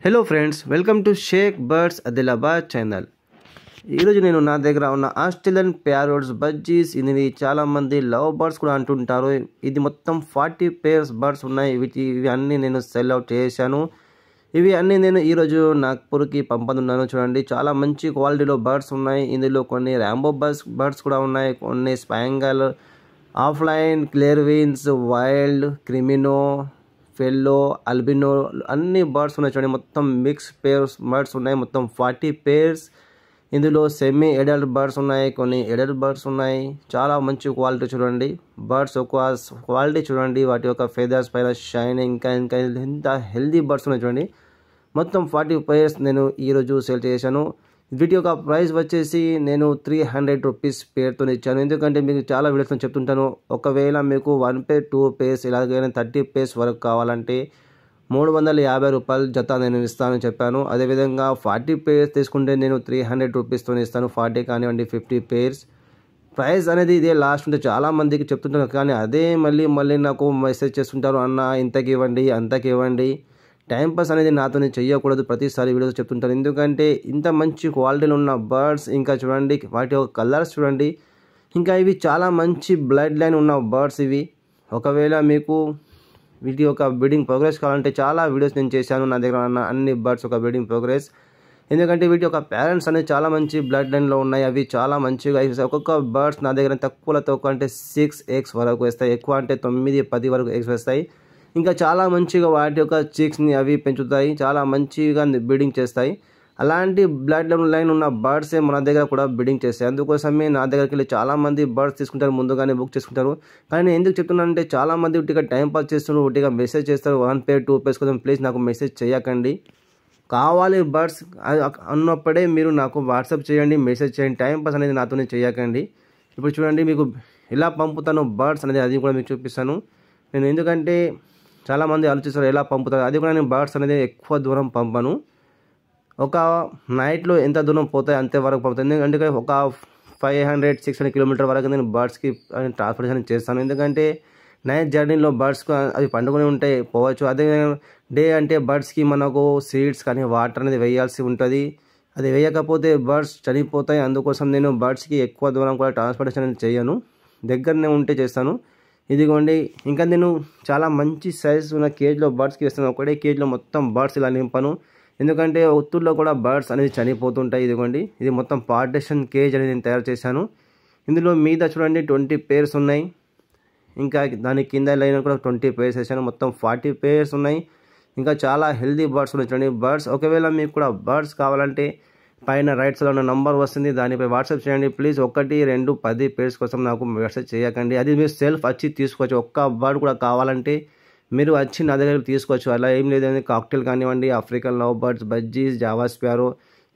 Hello friends, welcome to Shaik birds Adilabad channel. ఈరోజు నేను నా దగ్గర ఉన్న ఆస్ట్రేలియన్ ప్యారోట్స్ బజ్జీస్, ఇది చాలామంది లవ్ బర్డ్స్ కూడా అంటుంటారు. ఇది మొత్తం 40 పేర్స్ బర్డ్స్ ఉన్నాయి. ఇవి అన్నీ నేను సెల్ అవుట్ చేశాను. ఇవి అన్నీ నేను ఈరోజు నాగ్పూర్కి పంపనున్నాను. చూడండి, చాలా మంచి క్వాలిటీలో బర్డ్స్ ఉన్నాయి. ఇందులో కొన్ని ర్యాంబో బర్డ్స్ కూడా ఉన్నాయి, కొన్ని స్పాంగల్, ఆఫ్లైన్, క్లియర్విన్స్, వైల్డ్, క్రిమినో, ఫెల్లో, అల్బినో అన్ని బర్డ్స్ ఉన్నాయి. చూడండి, మొత్తం మిక్స్ పేర్స్ బర్డ్స్ ఉన్నాయి. మొత్తం 40 పేర్స్. ఇందులో సెమీ ఎడల్ట్ బర్డ్స్ ఉన్నాయి, కొన్ని ఎడల్ట్ బర్డ్స్ ఉన్నాయి. చాలా మంచి క్వాలిటీ చూడండి. బర్డ్స్ ఒక క్వాలిటీ చూడండి, వాటి యొక్క ఫెదర్స్ పైన షైనింగ్, ఇంకా ఎంత హెల్దీ బర్డ్స్ ఉన్నాయి చూడండి. మొత్తం 40 పేర్స్ నేను ఈరోజు సేల్ చేశాను. వీటి యొక్క ప్రైస్ వచ్చేసి నేను 300 రూపీస్ పేర్తో ఇచ్చాను. ఎందుకంటే మీకు చాలా వీడియోస్లో చెప్తుంటాను, ఒకవేళ మీకు 1 పేర్ 2 పేర్స్ ఇలాగైనా 30 పేర్స్ వరకు కావాలంటే 350 రూపాయలు జత నేను ఇస్తానని చెప్పాను. అదేవిధంగా 40 పేర్స్ తీసుకుంటే నేను 300 రూపీస్తో ఇస్తాను. 40 కానివ్వండి, 50 పేర్స్. ప్రైస్ అనేది ఇదే లాస్ట్ ఉంటే చాలా మందికి చెప్తుంటాను, కానీ అదే మళ్ళీ నాకు మెసేజ్ చేస్తుంటారు, అన్న ఇంతకి ఇవ్వండి, అంతకి ఇవ్వండి. టైంపాస్ అనేది నాతో చెయ్యకూడదు. ప్రతిసారి వీడియోస్ చెప్తుంటాను, ఎందుకంటే ఇంత మంచి క్వాలిటీలో ఉన్న బర్డ్స్, ఇంకా చూడండి వాటి యొక్క కలర్స్ చూడండి, ఇంకా ఇవి చాలా మంచి బ్లడ్ లైన్ ఉన్న బర్డ్స్ ఇవి. ఒకవేళ మీకు వీటి యొక్క బ్రీడింగ్ ప్రోగ్రెస్ కావాలంటే చాలా వీడియోస్ నేను చేశాను నా దగ్గర ఉన్న అన్ని బర్డ్స్ ఒక బ్రీడింగ్ ప్రోగ్రెస్. ఎందుకంటే వీటి యొక్క పేరెంట్స్ అనేది చాలా మంచి బ్లడ్ లైన్లో ఉన్నాయి. అవి చాలా మంచిగా ఒక్కొక్క బర్డ్స్ నా దగ్గర తక్కువ అంటే 6 eggs వరకు వేస్తాయి, ఎక్కువ అంటే 9-10 వరకు ఎగ్స్ వేస్తాయి. ఇంకా చాలా మంచిగా వాటి యొక్క చిక్స్ని అవి పెంచుతాయి, చాలా మంచిగా బ్రీడింగ్ చేస్తాయి. అలాంటి బ్లడ్ లైన్ ఉన్న బర్డ్సే మన దగ్గర కూడా బ్రీడింగ్ చేస్తాయి. అందుకోసమే నా దగ్గరికి వెళ్ళి చాలామంది బర్డ్స్ తీసుకుంటారు, ముందుగానే బుక్ చేసుకుంటారు. కానీ నేను ఎందుకు చెప్తున్నానంటే చాలామంది ఉట్టిగా టైంపాస్ చేస్తున్నారు, ఉట్టిగా మెసేజ్ చేస్తారు, 1 పేర్ 2 పేర్స్ కోసం. ప్లీజ్ నాకు మెసేజ్ చేయకండి. కావాలి బర్డ్స్ అన్నప్పుడే మీరు నాకు వాట్సాప్ చేయండి, మెసేజ్ చేయండి. టైంపాస్ అనేది నాతోనే చేయకండి. ఇప్పుడు చూడండి, మీకు ఎలా పంపుతాను బర్డ్స్ అనేది అది కూడా మీకు చూపిస్తాను నేను. ఎందుకంటే చాలామంది ఆలోచిస్తారు ఎలా పంపుతారు, అది కూడా నేను బర్డ్స్ అనేది ఎక్కువ దూరం పంపను. ఒక నైట్లో ఎంత దూరం పోతాయి అంతే వరకు పంపుతాను. ఎందుకంటే ఒక 500-600 కిలోమీటర్ వరకు నేను బర్డ్స్కి ట్రాన్స్పోర్టేషన్ చేస్తాను. ఎందుకంటే నైట్ జర్నీలో బర్డ్స్ అవి పండుకొని ఉంటాయి, పోవచ్చు. అదే డే అంటే బర్డ్స్కి మనకు సీడ్స్ కానీ వాటర్ అనేది వేయాల్సి ఉంటుంది. అది వేయకపోతే బర్డ్స్ చనిపోతాయి. అందుకోసం నేను బర్డ్స్కి ఎక్కువ దూరం కూడా ట్రాన్స్పోర్టేషన్ అనేది చేయను, దగ్గరనే ఉంటే చేస్తాను. ఇదిగోండి, ఇంకా నేను చాలా మంచి సైజ్ ఉన్న కేజ్లో బర్డ్స్కి వేస్తాను. ఒకటే కేజ్లో మొత్తం బర్డ్స్ ఇలా నింపాను, ఎందుకంటే ఒత్తుల్లో కూడా బర్డ్స్ అనేది చనిపోతుంటాయి. ఇదిగోండి, ఇది మొత్తం పార్టిషన్ కేజ్ అనేది నేను తయారు చేశాను. ఇందులో మీద చూడండి 20 పేర్స్ ఉన్నాయి, ఇంకా దాని కింద లైన్ కూడా 20 పేర్స్ వేసాను. మొత్తం 40 పేర్స్ ఉన్నాయి. ఇంకా చాలా హెల్దీ బర్డ్స్ ఉన్నాయి చూడండి. బర్డ్స్ ఒకవేళ మీకు కూడా బర్డ్స్ కావాలంటే పైన రైట్ సైడ్లో ఉన్న నంబర్ వస్తుంది, దానిపై వాట్సాప్ చేయండి. ప్లీజ్ 1, 2, 10 పేర్స్ కోసం నాకు మెసేజ్ చేయకండి. అది మీరు సెల్ఫ్ వచ్చి తీసుకోవచ్చు. ఒక్క బర్డ్ కూడా కావాలంటే మీరు వచ్చి నా దగ్గర తీసుకోవచ్చు. అలా ఏం లేదండి, కాక్టైల్ కానివ్వండి, African love birds, bajjis, Java sparrow,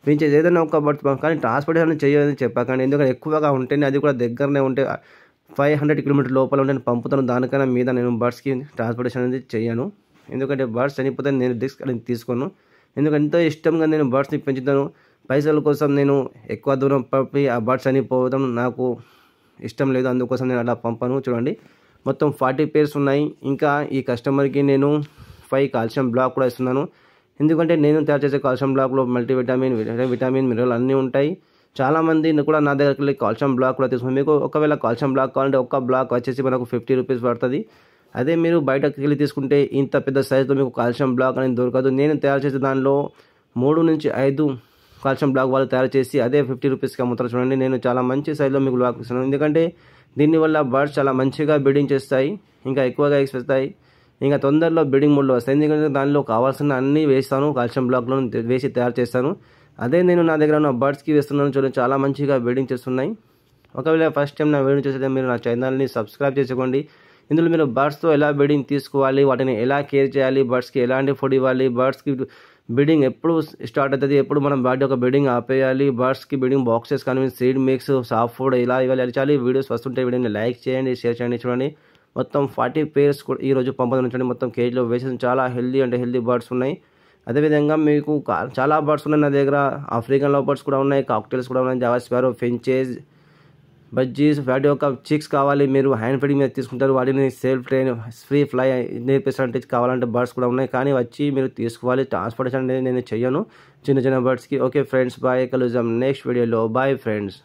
princess ఏదైనా ఒక బర్డ్స్, కానీ ట్రాన్స్పోర్టేషన్ చేయదని చెప్పకండి. ఎందుకంటే ఎక్కువగా ఉంటేనే, అది కూడా దగ్గరనే ఉంటే 500 కిలోమీటర్ లోపల ఉంటే నేను పంపుతాను. దానికన్నా మీద నేను బర్డ్స్కి ట్రాన్స్పోర్టేషన్ అనేది చేయను. ఎందుకంటే బర్డ్స్ చనిపోతే నేను రిస్క్ అనేది తీసుకోను. ఎందుకంటే ఎంతో ఇష్టంగా నేను బర్డ్స్ని పెంచుతాను. పైసల కోసం నేను ఎక్కువ దూరం పంపి ఆ బర్డ్స్ చనిపోవడం నాకు ఇష్టం లేదు. అందుకోసం నేను అలా పంపను. చూడండి, మొత్తం 40 పేర్స్ ఉన్నాయి. ఇంకా ఈ కస్టమర్కి నేను 5 కాల్షియం బ్లాక్ కూడా ఇస్తున్నాను. ఎందుకంటే నేను తయారు చేసే కాల్షియం బ్లాక్లో మల్టీవిటమిన్, విటమిన్, మినరల్ అన్నీ ఉంటాయి. చాలామంది కూడా నా దగ్గరికి వెళ్ళి కాల్షియం బ్లాక్ కూడా తీసుకున్నాను. మీకు ఒకవేళ కాల్షియం బ్లాక్ కావాలంటే ఒక్క బ్లాక్ వచ్చేసి మనకు 50 రూపీస్ పడుతుంది. అదే మీరు బయటకు వెళ్ళి తీసుకుంటే ఇంత పెద్ద సైజులో మీకు కాల్షియం బ్లాక్ అనేది దొరకదు. నేను తయారు చేసే దానిలో 3-5 కాల్షియం బ్లాక్ వాళ్ళు తయారు చేసి అదే 50 రూపీస్కి అమ్ముతారు. చూడండి, నేను చాలా మంచి సైజులో మీకు బ్లాక్ ఇస్తున్నాను. ఎందుకంటే దీనివల్ల బర్డ్స్ చాలా మంచిగా బ్రీడింగ్ చేస్తాయి, ఇంకా ఎక్కువగా ఎగ్స్ వేస్తాయి, ఇంకా తొందరలో బ్రీడింగ్ మోడ్లో వస్తాయి. ఎందుకంటే దానిలో కావాల్సిన అన్నీ వేస్తాను, కాల్షియం బ్లాక్లో వేసి తయారు చేస్తాను. అదే నేను నా దగ్గర ఉన్న బర్డ్స్కి వేస్తున్నాను. చూడండి, చాలా మంచిగా బ్రీడింగ్ చేస్తున్నాయి. ఒకవేళ ఫస్ట్ టైం నా వీడియో చేస్తే మీరు నా ఛానల్ని సబ్స్క్రైబ్ చేసుకోండి. ఇందులో మీరు బర్డ్స్తో ఎలా బ్రీడింగ్ తీసుకోవాలి, వాటిని ఎలా కేర్ చేయాలి, బర్డ్స్కి ఎలాంటి ఫుడ్ ఇవ్వాలి, బర్డ్స్కి బ్రీడింగ్ ఎప్పుడు స్టార్ట్ అవుతుంది, ఎప్పుడు మనం వాటి యొక్క బ్రీడింగ్ ఆపేయాలి, బర్డ్స్కి బ్రీడింగ్ బాక్సెస్ కానీ సీడ్ మిక్స్, సాఫ్ట్ ఫుడ్ ఎలా ఇవ్వాలి, చాలా వీడియోస్ వస్తుంటాయి. వీడియోని లైక్ చేయండి, షేర్ చేయండి. చూడండి, మొత్తం 40 పేర్స్ కూడా ఈరోజు పంపడం. మొత్తం కేజీలో వేసేసి చాలా హెల్దీ బర్డ్స్ ఉన్నాయి. అదేవిధంగా మీకు చాలా బర్డ్స్ ఉన్నాయి నా దగ్గర. ఆఫ్రికన్ లవ్ బర్డ్స్ కూడా ఉన్నాయి, కాక్టైల్స్ కూడా ఉన్నాయి, జావా స్పారో, ఫించెస్, బజ్జీస్ వాటి యొక్క చిక్స్ కావాలి, మీరు హ్యాండ్ ఫీడింగ్ మీద తీసుకుంటారు, వాటిని సెల్ఫ్ ట్రైన్ ఫ్రీ ఫ్లై నేర్పిస్తారంటే కావాలంటే బర్డ్స్ కూడా ఉన్నాయి, కానీ వచ్చి మీరు తీసుకోవాలి. ట్రాన్స్పోర్టేషన్ అనేది నేను చెయ్యను చిన్న చిన్న బర్డ్స్కి. ఓకే ఫ్రెండ్స్, బాయ్, కలుద్దాం నెక్స్ట్ వీడియోలో. Bye friends.